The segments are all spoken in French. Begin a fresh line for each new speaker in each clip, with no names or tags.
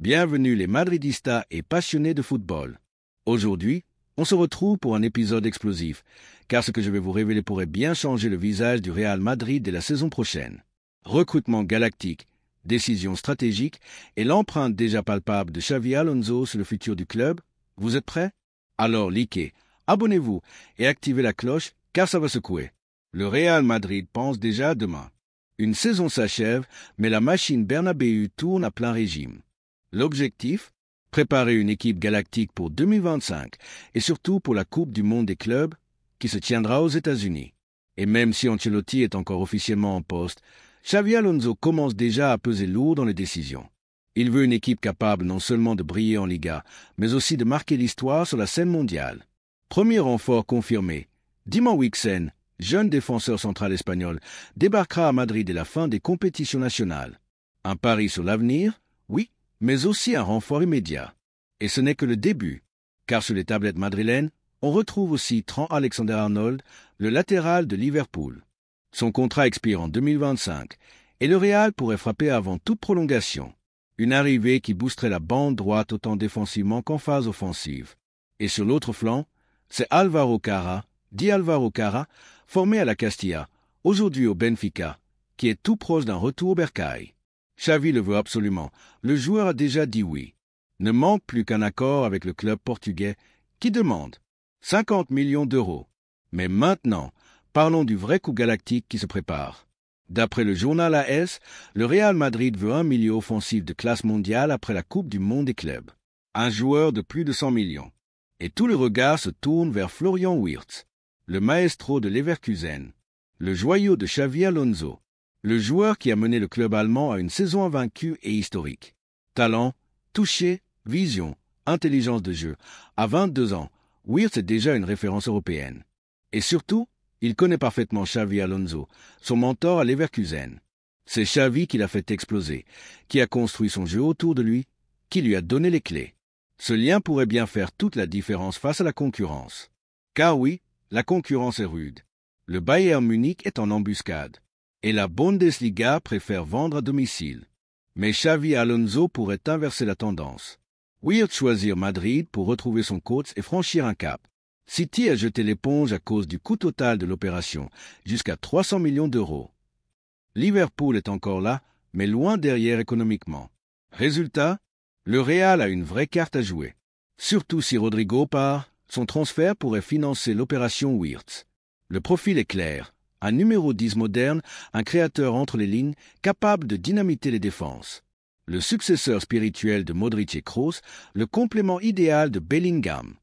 Bienvenue les Madridistas et passionnés de football. Aujourd'hui, on se retrouve pour un épisode explosif, car ce que je vais vous révéler pourrait bien changer le visage du Real Madrid dès la saison prochaine. Recrutement galactique, décisions stratégiques et l'empreinte déjà palpable de Xavi Alonso sur le futur du club. Vous êtes prêts? Alors likez, abonnez-vous et activez la cloche, car ça va secouer. Le Real Madrid pense déjà à demain. Une saison s'achève, mais la machine Bernabéu tourne à plein régime. L'objectif? Préparer une équipe galactique pour 2025 et surtout pour la Coupe du Monde des clubs qui se tiendra aux États-Unis. Et même si Ancelotti est encore officiellement en poste, Xavi Alonso commence déjà à peser lourd dans les décisions. Il veut une équipe capable non seulement de briller en Liga, mais aussi de marquer l'histoire sur la scène mondiale. Premier renfort confirmé, Dima Wixen, jeune défenseur central espagnol, débarquera à Madrid dès la fin des compétitions nationales. Un pari sur l'avenir? Oui, mais aussi un renfort immédiat. Et ce n'est que le début, car sur les tablettes madrilènes, on retrouve aussi Trent Alexander-Arnold, le latéral de Liverpool. Son contrat expire en 2025, et le Real pourrait frapper avant toute prolongation. Une arrivée qui boosterait la bande droite autant défensivement qu'en phase offensive. Et sur l'autre flanc, c'est Álvaro Carra, dit Álvaro Carra, formé à la Castilla, aujourd'hui au Benfica, qui est tout proche d'un retour au bercail. Xavi le veut absolument, le joueur a déjà dit oui. Ne manque plus qu'un accord avec le club portugais qui demande 50 millions d'euros. Mais maintenant, parlons du vrai coup galactique qui se prépare. D'après le journal AS, le Real Madrid veut un milieu offensif de classe mondiale après la Coupe du Monde des clubs. Un joueur de plus de 100 millions. Et tout le regard se tourne vers Florian Wirtz, le maestro de Leverkusen, le joyau de Xavi Alonso, le joueur qui a mené le club allemand à une saison invaincue et historique. Talent, toucher, vision, intelligence de jeu. À 22 ans, Wirtz est déjà une référence européenne. Et surtout, il connaît parfaitement Xavi Alonso, son mentor à Leverkusen. C'est Xavi qui l'a fait exploser, qui a construit son jeu autour de lui, qui lui a donné les clés. Ce lien pourrait bien faire toute la différence face à la concurrence. Car oui, la concurrence est rude. Le Bayern Munich est en embuscade. Et la Bundesliga préfère vendre à domicile. Mais Xavi Alonso pourrait inverser la tendance. Wirtz choisir Madrid pour retrouver son coach et franchir un cap. City a jeté l'éponge à cause du coût total de l'opération, jusqu'à 300 millions d'euros. Liverpool est encore là, mais loin derrière économiquement. Résultat, le Real a une vraie carte à jouer. Surtout si Rodrigo part, son transfert pourrait financer l'opération Wirtz. Le profil est clair. Un numéro 10 moderne, un créateur entre les lignes, capable de dynamiter les défenses. Le successeur spirituel de Modric et Kroos, le complément idéal de Bellingham.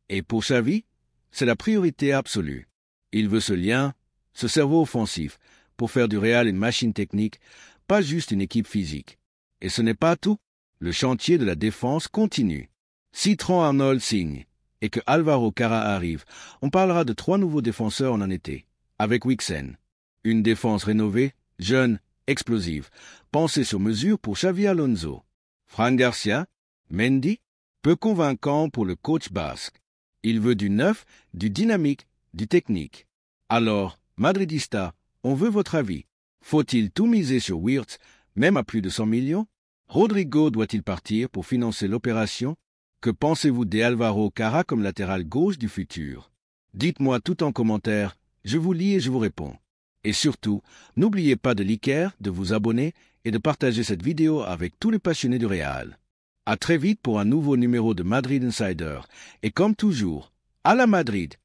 Et pour Xavi, c'est la priorité absolue. Il veut ce lien, ce cerveau offensif, pour faire du Real une machine technique, pas juste une équipe physique. Et ce n'est pas tout. Le chantier de la défense continue. Si Trent Arnold signe et que Álvaro Carra arrive, on parlera de 3 nouveaux défenseurs en un été, avec Wixen. Une défense rénovée, jeune, explosive, pensée sur mesure pour Xavi Alonso. Fran Garcia, Mendy, peu convaincant pour le coach basque. Il veut du neuf, du dynamique, du technique. Alors, Madridista, on veut votre avis. Faut-il tout miser sur Wirtz, même à plus de 100 millions? Rodrigo doit-il partir pour financer l'opération? Que pensez-vous d'Álvaro Carra comme latéral gauche du futur? Dites-moi tout en commentaire, je vous lis et je vous réponds. Et surtout, n'oubliez pas de liker, de vous abonner et de partager cette vidéo avec tous les passionnés du Real. À très vite pour un nouveau numéro de Madrid Insider. Et comme toujours, à la Madrid!